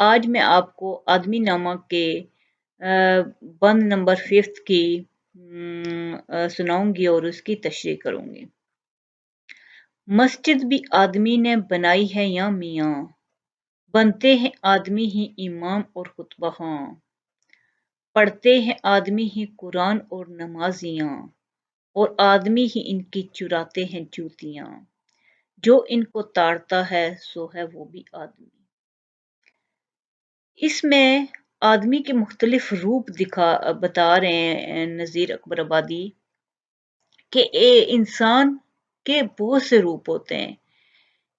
آج میں آپ کو آدمی نامہ کے بند نمبر 5 کی سناؤں گی اور اس کی تشریح کروں گی۔ مسجد بھی آدمی نے بنائی ہے یا میاں، بنتے ہیں آدمی ہی امام اور خطبہ ہاں، پڑھتے ہیں آدمی ہی قرآن اور نمازیاں، اور آدمی ہی ان کی چراتے ہیں جوتیاں، جو ان کو تاڑتا ہے سو ہے وہ بھی آدمی۔ اس میں آدمی کے مختلف روپ بتا رہے ہیں نذیر اکبر آبادی کہ انسان کے بہت سے روپ ہوتے ہیں،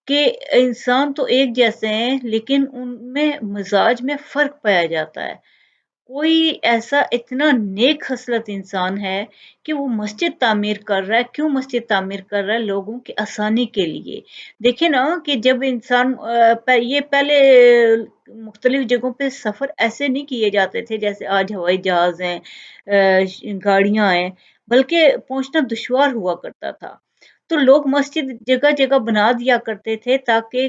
کہ انسان تو ایک جیسے ہیں لیکن ان میں مزاج میں فرق پایا جاتا ہے۔ کوئی ایسا اتنا نیک خصلت انسان ہے کہ وہ مسجد تعمیر کر رہا ہے۔ کیوں مسجد تعمیر کر رہا ہے؟ لوگوں کی آسانی کے لیے۔ دیکھیں نا کہ جب انسان یہ پہلے مختلف جگہوں پہ سفر ایسے نہیں کیے جاتے تھے جیسے آج ہوائی جہاز ہیں، گاڑیاں ہیں، بلکہ پہنچنا دشوار ہوا کرتا تھا۔ تو لوگ مسجد جگہ جگہ بنا دیا کرتے تھے تاکہ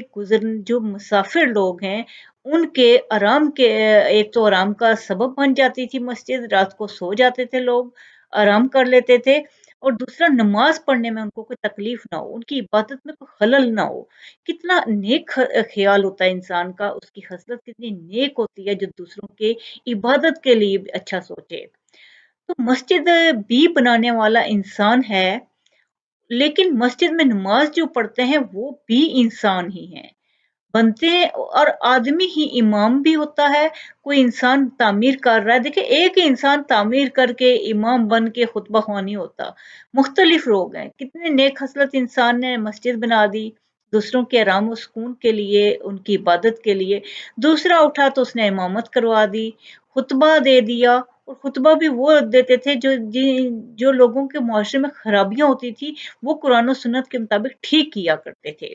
جو مسافر لوگ ہیں ان کے آرام کے، ایک تو آرام کا سبب بن جاتی تھی مسجد، رات کو سو جاتے تھے لوگ، آرام کر لیتے تھے، اور دوسرا نماز پڑھنے میں ان کو کوئی تکلیف نہ ہو، ان کی عبادت میں کوئی خلل نہ ہو۔ کتنا نیک خیال ہوتا ہے انسان کا، اس کی خصلت کتنی نیک ہوتی ہے جو دوسروں کے عبادت کے لیے اچھا سوچے۔ تو مسجد بھی بنانے والا انسان ہے، لیکن مسجد میں نماز جو پڑھتے ہیں وہ بھی انسان ہی ہیں، بنتے ہیں، اور آدمی ہی امام بھی ہوتا ہے۔ کوئی انسان تعمیر کر رہا ہے، دیکھیں ایک ہی انسان تعمیر کر کے امام بن کے خطبہ خواہ نہیں ہوتا، مختلف لوگ ہیں۔ کتنے نیک خصلت انسان نے مسجد بنا دی دوسروں کے آرام و سکون کے لیے، ان کی عبادت کے لیے۔ دوسرا اٹھا تو اس نے امامت کروا دی، خطبہ دے دیا، اور خطبہ بھی وہ دیتے تھے جو لوگوں کے معاشرے میں خرابیاں ہوتی تھی وہ قرآن و سنت کے مطابق ٹھیک کیا کرتے تھے۔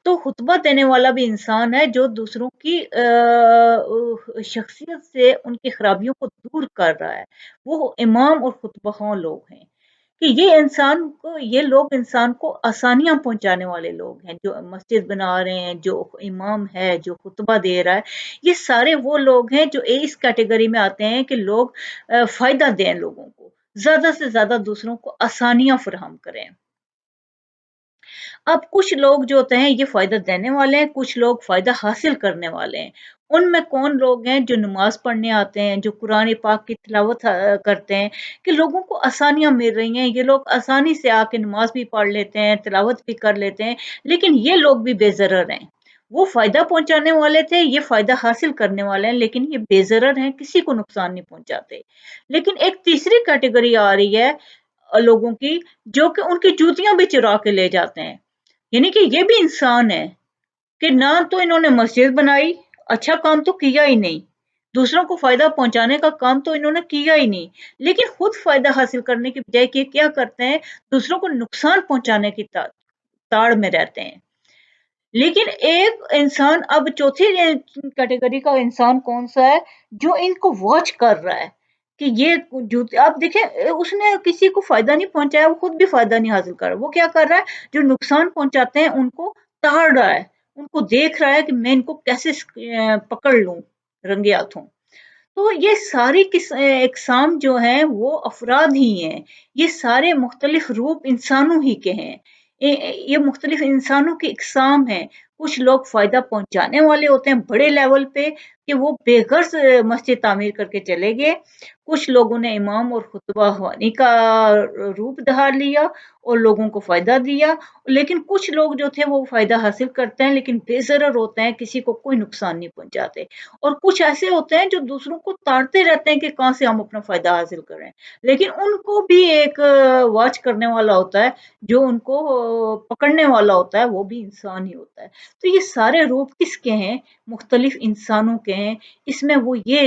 تو خطبہ دینے والا بھی انسان ہے جو دوسروں کی شخصیت سے ان کی خرابیوں کو دور کر رہا ہے، وہ امام اور خطبہ خواہ لوگ ہیں، کہ یہ لوگ انسان کو آسانیاں پہنچانے والے لوگ ہیں، جو مسجد بنا رہے ہیں، جو امام ہے، جو خطبہ دے رہا ہے۔ یہ سارے وہ لوگ ہیں جو اس کیٹیگری میں آتے ہیں کہ لوگ فائدہ دیں، لوگوں کو زیادہ سے زیادہ دوسروں کو آسانیاں فراہم کریں۔ اب کچھ لوگ جو ہوتے ہیں یہ فائدہ دینے والے ہیں، کچھ لوگ فائدہ حاصل کرنے والے ہیں۔ ان میں کون لوگ ہیں؟ جو نماز پڑھنے آتے ہیں، جو قرآن پاک کی تلاوت کرتے ہیں، کہ لوگوں کو آسانیاں مل رہی ہیں، یہ لوگ آسانی سے آ کے نماز بھی پڑھ لیتے ہیں، تلاوت بھی کر لیتے ہیں، لیکن یہ لوگ بھی بے ضرر ہیں۔ وہ فائدہ پہنچانے والے تھے، یہ فائدہ حاصل کرنے والے ہیں، لیکن یہ بے ضرر ہیں، کسی کو نقصان نہیں پہنچاتے۔ لیکن ایک تیسری کیٹیگری آ رہی ہے لوگوں کی، جو کہ ان کی جوتیاں بھی چرا کے لے جاتے ہیں۔ یعنی کہ یہ بھی انسان ہے کہ نہ تو انہوں نے مسجد بنائی، اچھا کام تو کیا ہی نہیں، دوسروں کو فائدہ پہنچانے کا کام تو انہوں نے کیا ہی نہیں، لیکن خود فائدہ حاصل کرنے کی بجائے کہ کیا کرتے ہیں، دوسروں کو نقصان پہنچانے کی تاڑ میں رہتے ہیں۔ لیکن ایک انسان، اب چوتھی کیٹیگری کا انسان کون سا ہے؟ جو ان کو واچ کر رہا ہے کہ یہ آپ دیکھیں اس نے کسی کو فائدہ نہیں پہنچایا، وہ خود بھی فائدہ نہیں حاصل کر رہا، وہ کیا کر رہا ہے؟ جو نقصان پہنچاتے ہیں ان کو تاڑ رہا ہے، ان کو دیکھ رہا ہے کہ میں ان کو کیسے پکڑ لوں رنگے ہاتھوں۔ تو یہ ساری اقسام جو ہیں وہ افراد ہی ہیں، یہ سارے مختلف روپ انسانوں ہی کے ہیں، یہ مختلف انسانوں کی اقسام ہیں۔ کچھ لوگ فائدہ پہنچانے والے ہوتے ہیں بڑے لیول پہ کہ وہ بے غرض مسجد تعمیر کر کے چلے گئے، کچھ لوگوں نے امام اور خطبہ خوانی کا روپ دھار لیا اور لوگوں کو فائدہ دیا، لیکن کچھ لوگ جو تھے وہ فائدہ حاصل کرتے ہیں لیکن بے ضرر ہوتے ہیں، کسی کو کوئی نقصان نہیں پہنچاتے، اور کچھ ایسے ہوتے ہیں جو دوسروں کو تاڑتے رہتے ہیں کہ کہاں سے ہم اپنا فائدہ حاصل کریں، لیکن ان کو بھی ایک واچ کرنے والا ہوتا ہے، جو ان کو پکڑنے والا ہوتا ہے، وہ بھی انسان ہی ہوتا ہے۔ تو یہ سارے روپ کس کے ہیں؟ مختلف انسانوں کے ہیں۔ اس میں وہ یہ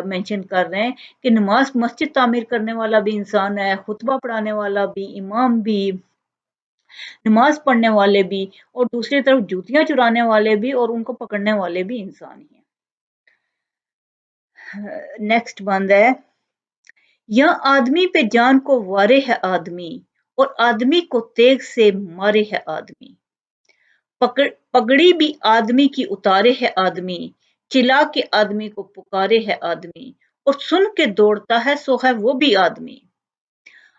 مینشن کر رہے ہیں کہ مسجد تعمیر کرنے والا بھی انسان ہے، خطبہ پڑھانے والا بھی، امام بھی، نماز پڑھنے والے بھی، اور دوسری طرف جوتیاں چرانے والے بھی اور ان کو پکڑنے والے بھی انسان ہی ہیں۔ نیکسٹ بند ہے، یا آدمی پہ جان کو وارے ہے آدمی، اور آدمی کو تیغ سے مارے ہے آدمی۔ पगड़ी भी आदमी की उतारे है आदमी, चिल्ला के आदमी को पुकारे है आदमी, और सुन के दौड़ता है सो है वो भी आदमी।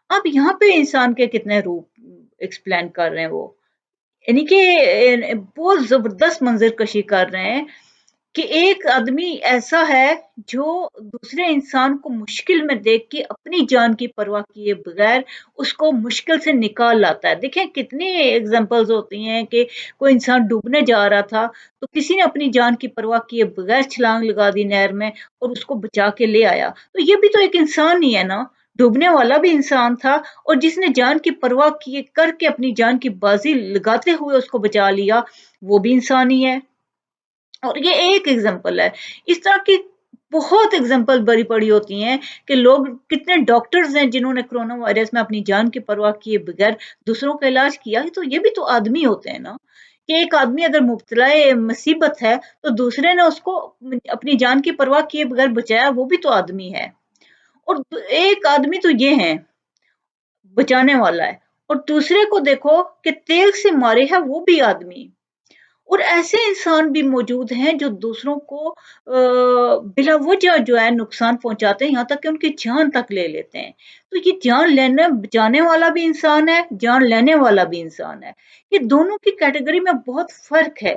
अब यहाँ पे इंसान के कितने रूप एक्सप्लेन कर रहे हैं वो, यानी कि बहुत जबरदस्त मंजर कशी कर रहे हैं कि एक आदमी ऐसा है जो दूसरे इंसान को मुश्किल में देख के अपनी जान की परवाह किए बगैर उसको मुश्किल से निकाल लाता है। देखें कितनी एग्जांपल्स होती हैं कि कोई इंसान डूबने जा रहा था तो किसी ने अपनी जान की परवाह किए बगैर छलांग लगा दी नहर में और उसको बचा के ले आया। तो ये भी तो एक इंसान ही है ना, डूबने वाला भी इंसान था और जिसने जान की परवाह किए करके अपनी जान की बाजी लगाते हुए उसको बचा लिया, वो भी इंसान ही है। और ये एक एग्जांपल है, इस तरह की बहुत एग्जांपल बड़ी पड़ी होती हैं कि लोग, कितने डॉक्टर्स हैं जिन्होंने कोरोना वायरस में अपनी जान की परवाह किए बगैर दूसरों का इलाज किया है, तो ये भी तो आदमी होते हैं ना, कि एक आदमी अगर मुब्तला मुसीबत है तो दूसरे ने उसको अपनी जान की परवाह किए बगैर बचाया, वो भी तो आदमी है। और एक आदमी तो ये है बचाने वाला है, और दूसरे को देखो कि तेल से मारे है वो भी आदमी। और ऐसे इंसान भी मौजूद हैं जो दूसरों को बिला वजह जो है नुकसान पहुंचाते हैं, यहाँ तक कि उनकी जान तक ले लेते हैं। तो ये जान लेने बचाने वाला भी इंसान है, जान लेने वाला भी इंसान है। ये दोनों की कैटेगरी में बहुत फर्क है।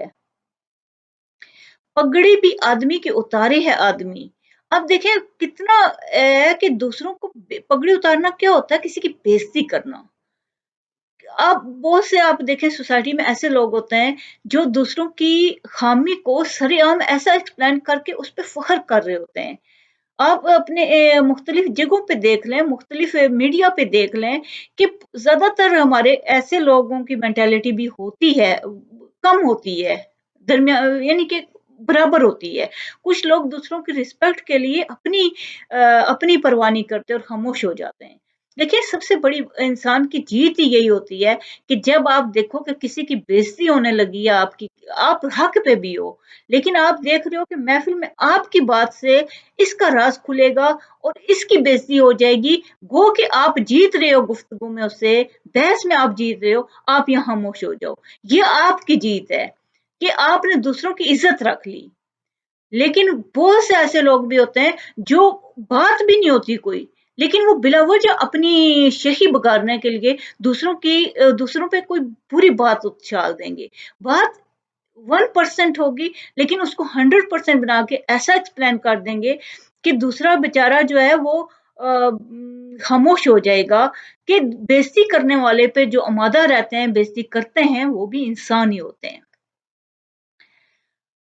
पगड़ी भी आदमी के उतारे है आदमी। अब देखें कितना है कि दूसरों को पगड़ी उतारना क्या होता है, किसी की बेइज्जती करना। आप बहुत से आप देखें सोसाइटी में ऐसे लोग होते हैं जो दूसरों की खामी को सरेआम ऐसा एक्सप्लेन करके उस पे फख्र कर रहे होते हैं। आप अपने मुख्तलिफ जगहों पे देख लें, मुख्तलिफ मीडिया पे देख लें कि ज़्यादातर हमारे ऐसे लोगों की मेंटालिटी भी होती है, कम होती है, दरमिया यानी कि बराबर होती है। कुछ लोग दूसरों की रिस्पेक्ट के लिए अपनी परवाह नहीं करते और खामोश हो जाते हैं। देखिए सबसे बड़ी इंसान की जीत ही यही होती है कि जब आप देखो कि किसी की बेइज़्ज़ती होने लगी है आपकी, आप हक पे भी हो, लेकिन आप देख रहे हो कि महफ़िल में आपकी बात से इसका राज खुलेगा और इसकी बेइज्जती हो जाएगी, गो कि आप जीत रहे हो गुफ्तगू में उससे, बहस में आप जीत रहे हो, आप यहाँ खामोश हो जाओ। ये आपकी जीत है कि आपने दूसरों की इज्जत रख ली। लेकिन बहुत से ऐसे लोग भी होते हैं जो बात भी नहीं होती कोई, लेकिन वो बिलावजह अपनी शही बगाड़ने के लिए दूसरों पे कोई बुरी बात उछाल देंगे। बात 1% होगी लेकिन उसको 100% बना के ऐसा एक्सप्लेन कर देंगे कि दूसरा बेचारा जो है वो खामोश हो जाएगा, कि बेइज्जती करने वाले पे जो आमादा रहते हैं, बेइज्जती करते हैं, वो भी इंसान ही होते हैं।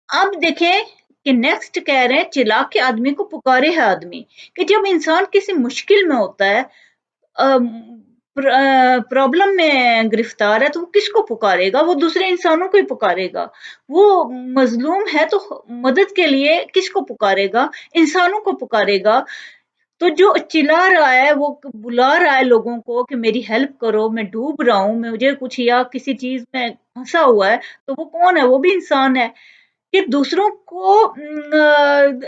अब देखें कि नेक्स्ट कह रहे हैं चिल्ला के आदमी को पुकारे है आदमी, कि जब इंसान किसी मुश्किल में होता है, प्रॉब्लम में गिरफ्तार है, तो वो किसको पुकारेगा? वो दूसरे इंसानों को ही पुकारेगा। वो मज़लूम है तो मदद के लिए किसको पुकारेगा? इंसानों को पुकारेगा। तो जो चिल्ला रहा है वो बुला रहा है लोगों को कि मेरी हेल्प करो, मैं डूब रहा हूँ, मुझे कुछ, या किसी चीज़ में फँसा हुआ है, तो वो कौन है? वो भी इंसान है। कि दूसरों को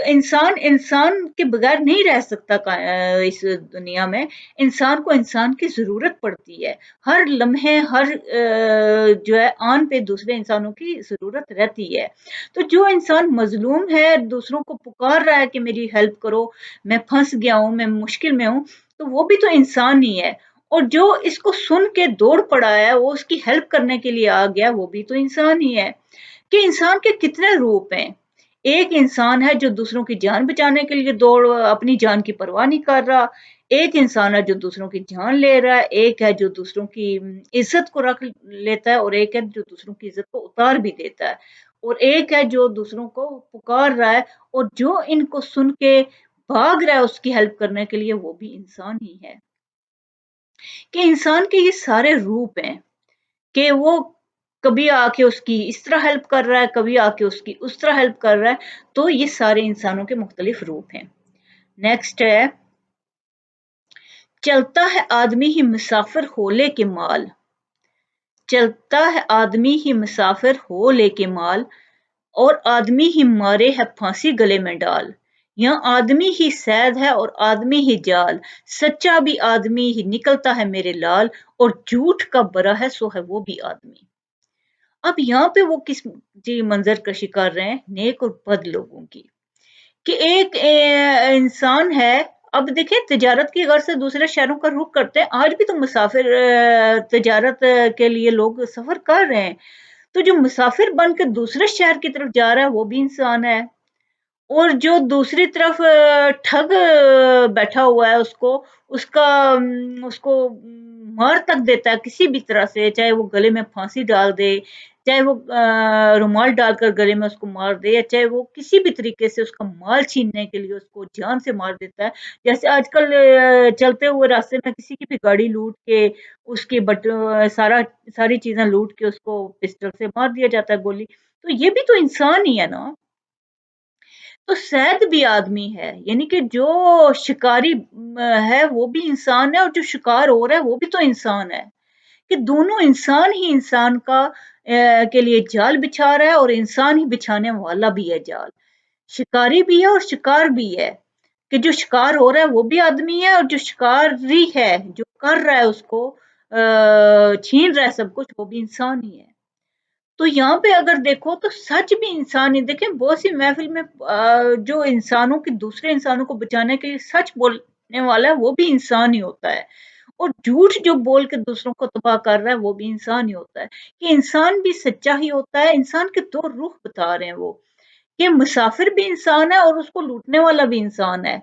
इंसान इंसान के बगैर नहीं रह सकता इस दुनिया में। इंसान को इंसान की ज़रूरत पड़ती है। हर लम्हे, हर जो है आन पे दूसरे इंसानों की ज़रूरत रहती है। तो जो इंसान मज़लूम है, दूसरों को पुकार रहा है कि मेरी हेल्प करो, मैं फँस गया हूँ, मैं मुश्किल में हूँ, तो वो भी तो इंसान ही है। और जो इसको सुन के दौड़ पड़ा है, वो उसकी हेल्प करने के लिए आ गया, वो भी तो इंसान ही है। कि इंसान के कितने रूप हैं। एक इंसान है जो दूसरों की जान बचाने के लिए अपनी जान की परवाह नहीं कर रहा। एक इंसान है जो दूसरों की जान ले रहा है, एक है जो दूसरों की इज़्ज़त को रख लेता है और एक है जो दूसरों की इज़्ज़त को उतार भी देता है। और एक है जो दूसरों को पुकार रहा है और जो इनको सुन के भाग रहा है उसकी हेल्प करने के लिए, वो भी इंसान ही है। कि इंसान के ये सारे रूप हैं। कि वो कभी आके उसकी इस तरह हेल्प कर रहा है, कभी आके उसकी उस तरह हेल्प कर रहा है, तो ये सारे इंसानों के मुख्तलिफ रूप हैं। नेक्स्ट है, चलता है आदमी ही मुसाफिर हो लेके माल, चलता है आदमी ही मुसाफिर हो लेके माल, और आदमी ही मारे है फांसी गले में डाल। यहाँ आदमी ही सैद है और आदमी ही जाल, सच्चा भी आदमी ही निकलता है मेरे लाल, और झूठ का बरा है सो है वो भी आदमी। अब यहाँ पे वो किस जी मंजर कशी कर रहे हैं नेक और बद लोगों की, कि एक इंसान है। अब देखिए तिजारत की गर्ज से दूसरे शहरों का रुख करते हैं, आज भी तो मुसाफिर तिजारत के लिए लोग सफर कर रहे हैं। तो जो मुसाफिर बन के दूसरे शहर की तरफ जा रहा है वो भी इंसान है, और जो दूसरी तरफ ठग बैठा हुआ है उसको उसको मार तक देता है किसी भी तरह से, चाहे वो गले में फांसी डाल दे, चाहे वो रुमाल डालकर गले में उसको मार दे, या चाहे वो किसी भी तरीके से उसका माल छीनने के लिए उसको जान से मार देता है। जैसे आजकल चलते हुए रास्ते में किसी की भी गाड़ी लूट के उसकी सारी चीजें लूट के उसको पिस्टल से मार दिया जाता है गोली। तो ये भी तो इंसान ही है ना। तो सैद भी आदमी है, यानी कि जो शिकारी है वो भी इंसान है, और जो शिकार हो रहा है वो भी तो इंसान है, कि दोनों इंसान ही इंसान का के लिए जाल बिछा रहा है, और इंसान ही बिछाने वाला भी है जाल। शिकारी भी है और शिकार भी है, कि जो शिकार हो रहा है वो भी आदमी है, और जो शिकारी है जो कर रहा है उसको छीन रहा है सब कुछ, वो भी इंसान ही है। तो यहाँ पे अगर देखो तो सच भी इंसान ही, देखें बहुत सी महफिल में जो इंसानों की दूसरे इंसानों को बचाने के लिए सच बोलने वाला है वो भी इंसान ही होता है, और झूठ जो बोल के दूसरों को तबाह कर रहा है वो भी इंसान ही होता है। कि इंसान भी सच्चा ही होता है, इंसान के दो रुख बता रहे हैं वो, कि मुसाफिर भी इंसान है और उसको लूटने वाला भी इंसान है,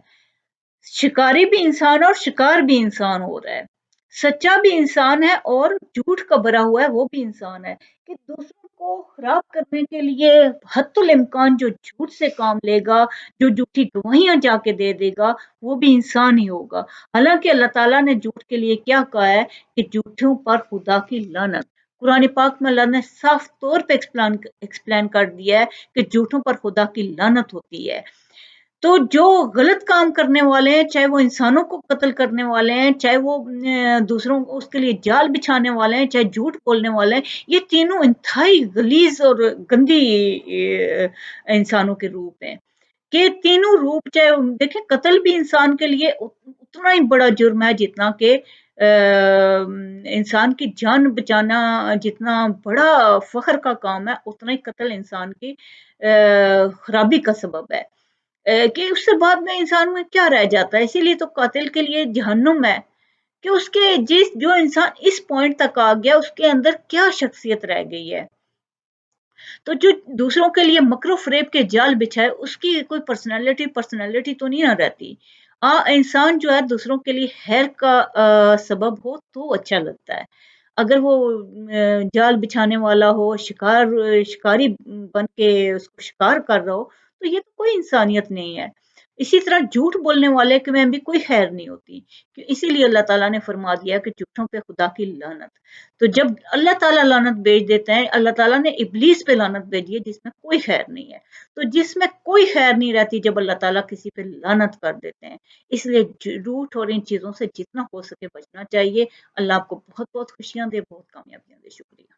शिकारी भी इंसान है और शिकार भी इंसान हो रहा है, सच्चा भी इंसान है और झूठ का भरा हुआ है वो भी इंसान है। कि दूसरों को खराब करने के लिए हत्तुल इम्कान जो झूठ से काम लेगा, जो झूठी गवाहियां जाके दे देगा, वो भी इंसान ही होगा। हालांकि अल्लाह ताला ने झूठ के लिए क्या कहा है, कि झूठों पर खुदा की लानत। कुरान पाक में अल्लाह ने साफ तौर पे एक्सप्लेन कर दिया है कि झूठों पर खुदा की लानत होती है। तो जो गलत काम करने वाले हैं, चाहे वो इंसानों को कत्ल करने वाले हैं, चाहे वो दूसरों को उसके लिए जाल बिछाने वाले हैं, चाहे झूठ बोलने वाले हैं, ये तीनों इंतहाई गलीज और गंदी इंसानों के रूप हैं। कि तीनों रूप, चाहे देखें कत्ल भी इंसान के लिए उतना ही बड़ा जुर्म है जितना कि इंसान की जान बचाना जितना बड़ा फख्र का काम है, उतना ही कत्ल इंसान की खराबी का सबब है। कि उससे बाद में इंसान में क्या रह जाता है, इसीलिए तो कातिल के लिए जहन्नुम है, कि उसके जिस जो इंसान इस पॉइंट तक आ गया उसके अंदर क्या शख्सियत रह गई है। तो जो दूसरों के लिए मकरो फरेब के जाल बिछाए उसकी कोई पर्सनैलिटी तो नहीं ना रहती। इंसान जो है दूसरों के लिए खैर का सबब हो तो अच्छा लगता है। अगर वो जाल बिछाने वाला हो, शिकारी बन के उसको शिकार कर रहा हो, तो ये तो कोई इंसानियत नहीं है। इसी तरह झूठ बोलने वाले के में भी कोई खैर नहीं होती। इसीलिए अल्लाह ताला ने फरमा दिया कि झूठों पे खुदा की लानत। तो जब अल्लाह ताला लानत भेज देते हैं, अल्लाह ताला ने इब्लीस पे लानत भेजी है जिसमें कोई खैर नहीं है। तो जिसमें कोई खैर नहीं रहती जब अल्लाह ताला किसी पे लानत कर देते हैं। इसलिए झूठ और इन चीज़ों से जितना हो सके बचना चाहिए। अल्लाह आपको बहुत-बहुत खुशियाँ दे, बहुत कामयाबियाँ दे। शुक्रिया।